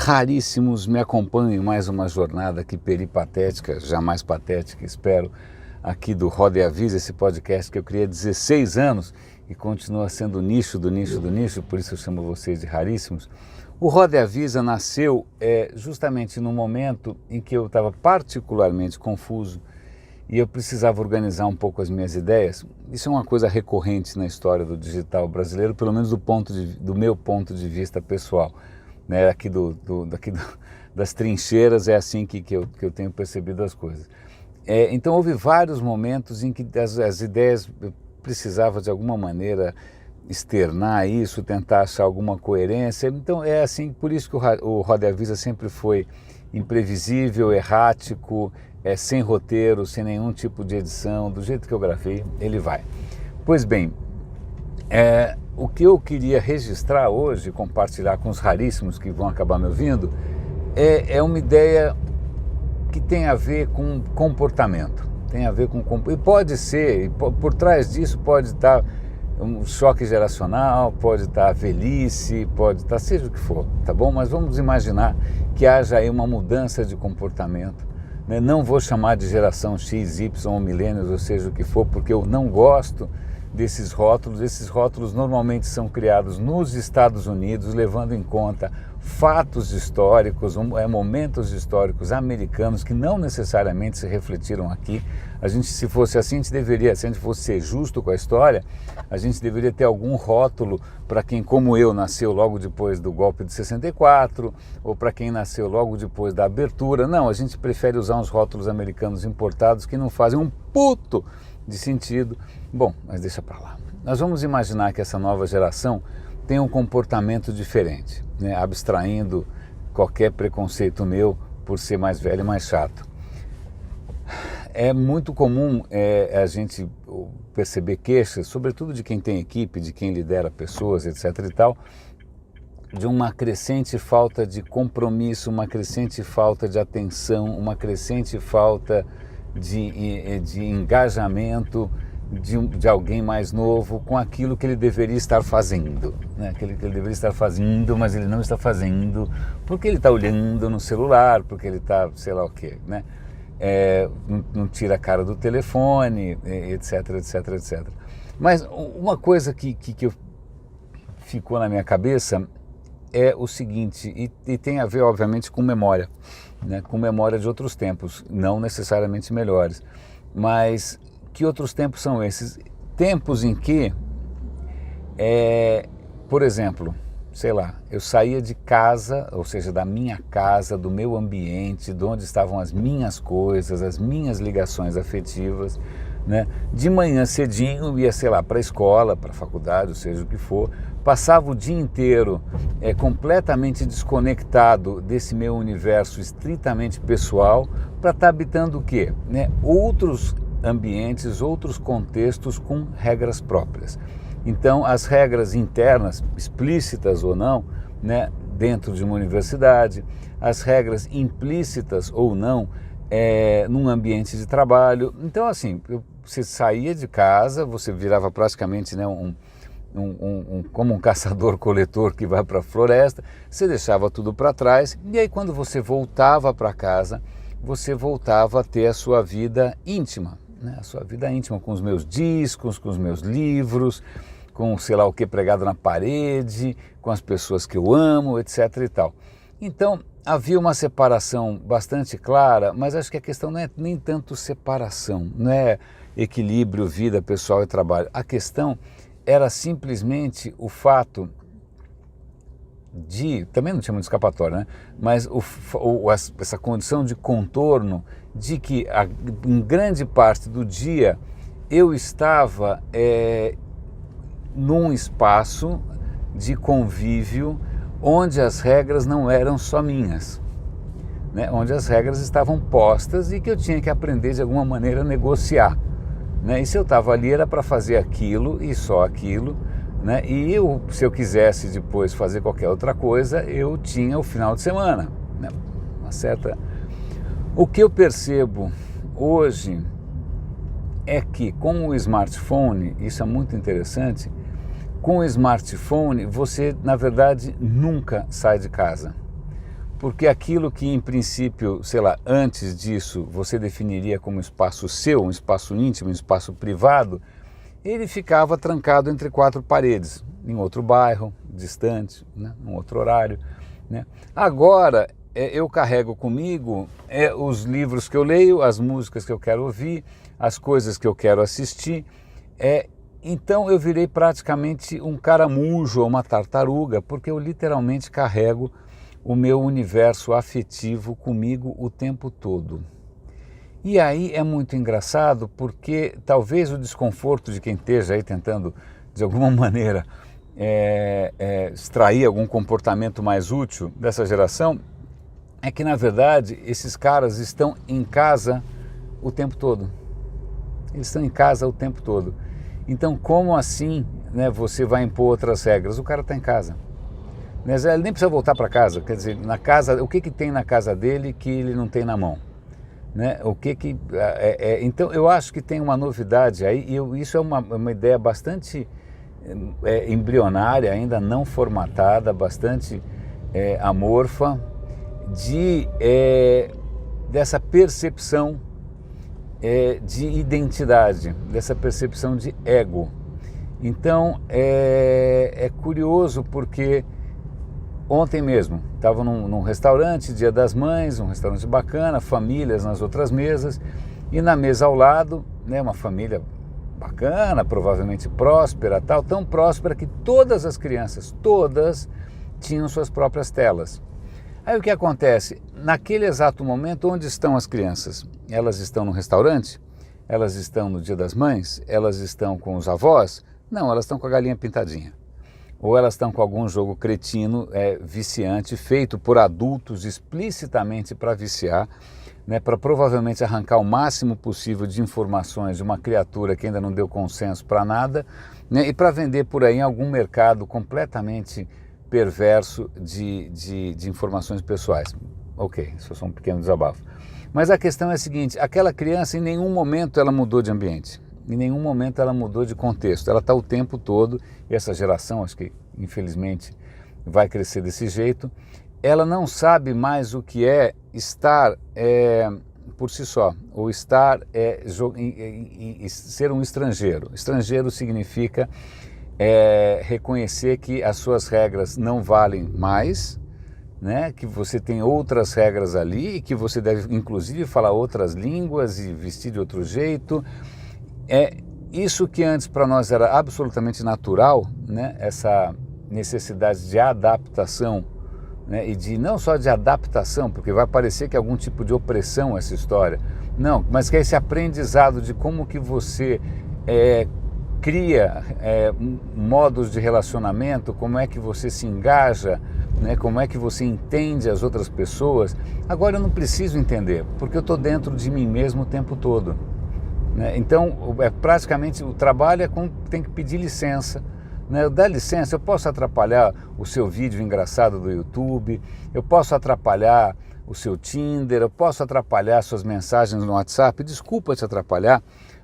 raríssimos, me acompanhem em mais uma jornada aqui peripatética, jamais patética, espero, aqui do Roda e Avisa, esse podcast que eu criei há 16 anos e continua sendo o nicho do nicho do nicho, por isso eu chamo vocês de raríssimos. O Roda e Avisa nasceu justamente no momento em que eu estava particularmente confuso e eu precisava organizar um pouco as minhas ideias. Isso é uma coisa recorrente na história do digital brasileiro, pelo menos do meu ponto de vista pessoal. Né, aqui das trincheiras é assim que eu tenho percebido as coisas. Então houve vários momentos em que as ideias eu precisava de alguma maneira externar isso, tentar achar alguma coerência. Então é assim, por isso que o Roda e Avisa sempre foi imprevisível, errático, sem roteiro, sem nenhum tipo de edição, do jeito que eu gravei, ele vai. Pois bem, o que eu queria registrar hoje, compartilhar com os raríssimos que vão acabar me ouvindo, é uma ideia que tem a ver com comportamento, e pode ser, por trás disso pode estar um choque geracional, pode estar velhice, pode estar seja o que for, tá bom? Mas vamos imaginar que haja aí uma mudança de comportamento, né? Não vou chamar de geração X, Y ou milênios, ou seja o que for, porque eu não gosto desses rótulos. Esses rótulos normalmente são criados nos Estados Unidos, levando em conta fatos históricos, momentos históricos americanos que não necessariamente se refletiram aqui. Se fosse assim, se a gente fosse ser justo com a história, a gente deveria ter algum rótulo para quem, como eu, nasceu logo depois do golpe de 64, ou para quem nasceu logo depois da abertura. Não, a gente prefere usar uns rótulos americanos importados que não fazem um puto de sentido. Bom, mas deixa para lá. Nós vamos imaginar que essa nova geração tem um comportamento diferente, né? Abstraindo qualquer preconceito meu por ser mais velho e mais chato. É muito comum a gente perceber queixas, sobretudo de quem tem equipe, de quem lidera pessoas, etc. e tal, de uma crescente falta de compromisso, uma crescente falta de atenção, uma crescente falta de engajamento de alguém mais novo com aquilo que ele deveria estar fazendo, né? Aquilo que ele deveria estar fazendo, mas ele não está fazendo, porque ele está olhando no celular, porque ele está, sei lá o quê, né? Não tira a cara do telefone, etc, etc, etc. Mas uma coisa que ficou na minha cabeça é o seguinte, e tem a ver, obviamente, com memória, né? Com memória de outros tempos, não necessariamente melhores, mas que outros tempos são esses? Tempos em que, por exemplo, sei lá, eu saía de casa, ou seja, da minha casa, do meu ambiente, de onde estavam as minhas coisas, as minhas ligações afetivas, né? De manhã cedinho, ia, sei lá, para a escola, para a faculdade, ou seja o que for, passava o dia inteiro completamente desconectado desse meu universo estritamente pessoal, para estar habitando o quê? Né? Outros ambientes, outros contextos com regras próprias. Então, as regras internas, explícitas ou não, né, dentro de uma universidade, as regras implícitas ou não, num ambiente de trabalho. Então, assim, você saía de casa, você virava praticamente, né, como um caçador-coletor que vai para a floresta, você deixava tudo para trás, e aí quando você voltava para casa, você voltava a ter a sua vida íntima, né? A sua vida íntima com os meus discos, com os meus livros, com sei lá o que pregado na parede, com as pessoas que eu amo, etc. e tal. Então, havia uma separação bastante clara, mas acho que a questão não é nem tanto separação, não é equilíbrio, vida pessoal e trabalho. A questão era simplesmente o fato também não tinha muito escapatória, né? Mas essa condição de contorno de que em grande parte do dia eu estava num espaço de convívio onde as regras não eram só minhas, né? Onde as regras estavam postas e que eu tinha que aprender de alguma maneira a negociar, né? E se eu estava ali era para fazer aquilo e só aquilo, né? E se eu quisesse depois fazer qualquer outra coisa, eu tinha o final de semana, né? O que eu percebo hoje é que com o smartphone, isso é muito interessante, com o smartphone você, na verdade, nunca sai de casa. porque aquilo que em princípio, sei lá, antes disso você definiria como espaço seu, um espaço íntimo, um espaço privado, ele ficava trancado entre quatro paredes, em outro bairro, distante, né, num outro horário, né? Agora eu carrego comigo os livros que eu leio, as músicas que eu quero ouvir, as coisas que eu quero assistir, então eu virei praticamente um caramujo ou uma tartaruga, porque eu literalmente carrego o meu universo afetivo comigo o tempo todo. E aí é muito engraçado porque talvez o desconforto de quem esteja aí tentando, de alguma maneira, extrair algum comportamento mais útil dessa geração, é que na verdade esses caras estão em casa o tempo todo. Eles estão em casa o tempo todo. Então como assim, né, você vai impor outras regras? O cara está em casa. Ele nem precisa voltar para casa, quer dizer, na casa, o que tem na casa dele que ele não tem na mão? Né? Então eu acho que tem uma novidade aí, e isso é uma ideia bastante embrionária, ainda não formatada, bastante amorfa, dessa percepção de identidade, dessa percepção de ego. Então é curioso porque ontem mesmo estava num restaurante, Dia das Mães, um restaurante bacana, famílias nas outras mesas, e na mesa ao lado, né, uma família bacana, provavelmente próspera, tão próspera que todas as crianças, todas, tinham suas próprias telas. Aí o que acontece? Naquele exato momento, onde estão as crianças? Elas estão no restaurante? Elas estão no Dia das Mães? Elas estão com os avós? Não, elas estão com a galinha pintadinha. Ou elas estão com algum jogo cretino, viciante, feito por adultos explicitamente para viciar, né, para provavelmente arrancar o máximo possível de informações de uma criatura que ainda não deu consenso para nada, né, e para vender por aí em algum mercado completamente perverso de informações pessoais. Ok, isso é só um pequeno desabafo. Mas a questão é a seguinte, aquela criança em nenhum momento ela mudou de ambiente. Em nenhum momento ela mudou de contexto, ela está o tempo todo, e essa geração, acho que infelizmente vai crescer desse jeito, ela não sabe mais o que é estar por si só, ou estar, ser um estrangeiro. Estrangeiro significa reconhecer que as suas regras não valem mais, né? Que você tem outras regras ali, e que você deve inclusive falar outras línguas e vestir de outro jeito. Isso que antes para nós era absolutamente natural, né? Essa necessidade de adaptação, né? E de não só de adaptação, porque vai parecer que é algum tipo de opressão essa história, não, mas que é esse aprendizado de como que você cria modos de relacionamento, como é que você se engaja, né? Como é que você entende as outras pessoas. Agora eu não preciso entender, porque eu estou dentro de mim mesmo o tempo todo. Então, praticamente o trabalho tem que pedir licença, né? Dá licença, eu posso atrapalhar o seu vídeo engraçado do YouTube, eu posso atrapalhar o seu Tinder, eu posso atrapalhar suas mensagens no WhatsApp, desculpa te atrapalhar,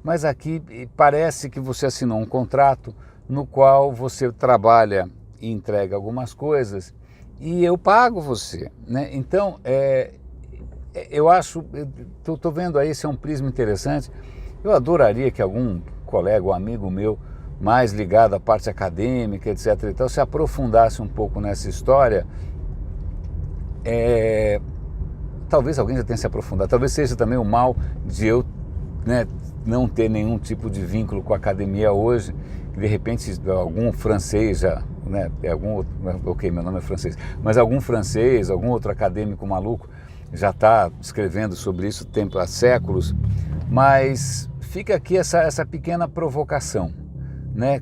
mas aqui parece que você assinou um contrato no qual você trabalha e entrega algumas coisas e eu pago você, né? Então, eu acho, estou vendo aí, esse é um prisma interessante. Eu adoraria que algum colega ou amigo meu mais ligado à parte acadêmica, etc. e tal, se aprofundasse um pouco nessa história. Talvez alguém já tenha se aprofundado, talvez seja também o mal de eu, né, não ter nenhum tipo de vínculo com a academia hoje, que de repente algum francês já, né, ok, meu nome é francês, mas algum francês, algum outro acadêmico maluco já está escrevendo sobre isso há séculos. Mas fica aqui essa pequena provocação, né?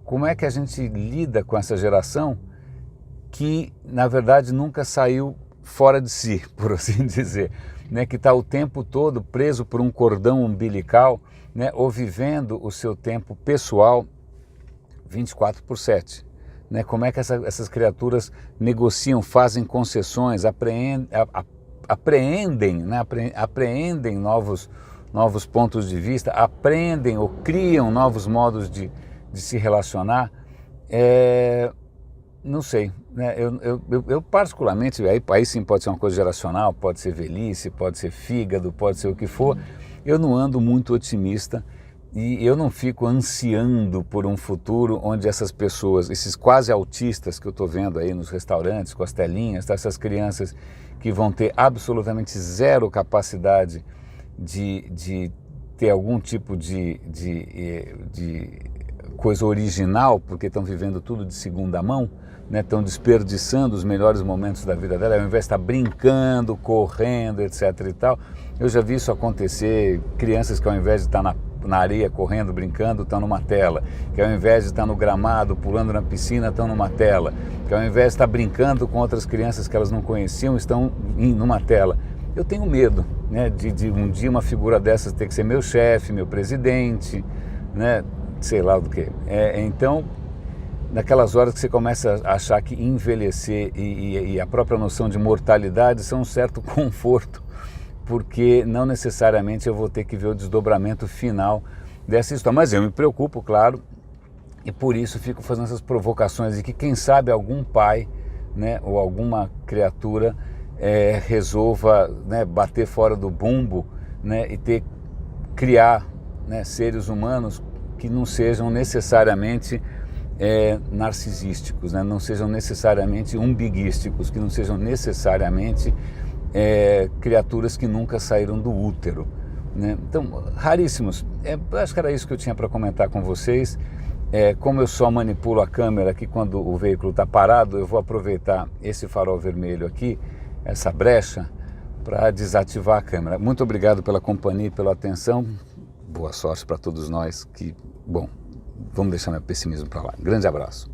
Como é que a gente lida com essa geração que, na verdade, nunca saiu fora de si, por assim dizer, né? Que está o tempo todo preso por um cordão umbilical, né? Ou vivendo o seu tempo pessoal 24/7. Né? Como é que essas criaturas negociam, fazem concessões, apreendem, né? Apreendem novos pontos de vista, aprendem ou criam novos modos de se relacionar. Não sei, né, eu particularmente, aí sim pode ser uma coisa geracional, pode ser velhice, pode ser fígado, pode ser o que for, eu não ando muito otimista e eu não fico ansiando por um futuro onde essas pessoas, esses quase autistas que eu estou vendo aí nos restaurantes, com as telinhas, tá, essas crianças que vão ter absolutamente zero capacidade de ter algum tipo de coisa original, porque estão vivendo tudo de segunda mão, né? Estão desperdiçando os melhores momentos da vida dela, ao invés de estar brincando, correndo, etc. e tal. Eu já vi isso acontecer, crianças que ao invés de estar na areia correndo, brincando, estão numa tela, que ao invés de estar no gramado, pulando na piscina, estão numa tela, que ao invés de estar brincando com outras crianças que elas não conheciam, estão numa tela. Eu tenho medo, né, de um dia uma figura dessas ter que ser meu chefe, meu presidente, né, sei lá do que. Então, naquelas horas que você começa a achar que envelhecer e a própria noção de mortalidade são um certo conforto, porque não necessariamente eu vou ter que ver o desdobramento final dessa história. Mas eu me preocupo, claro, e por isso fico fazendo essas provocações de que quem sabe algum pai, né, ou alguma criatura resolva, né, bater fora do bumbo, né, e criar, né, seres humanos que não sejam necessariamente narcisísticos, né, não sejam necessariamente umbiguísticos, que não sejam necessariamente criaturas que nunca saíram do útero, né? Então, raríssimos. Acho que era isso que eu tinha para comentar com vocês. Como eu só manipulo a câmera aqui quando o veículo está parado, eu vou aproveitar esse farol vermelho aqui, essa brecha, para desativar a câmera. Muito obrigado pela companhia e pela atenção. Boa sorte para todos nós. Bom, vamos deixar meu pessimismo para lá. Grande abraço.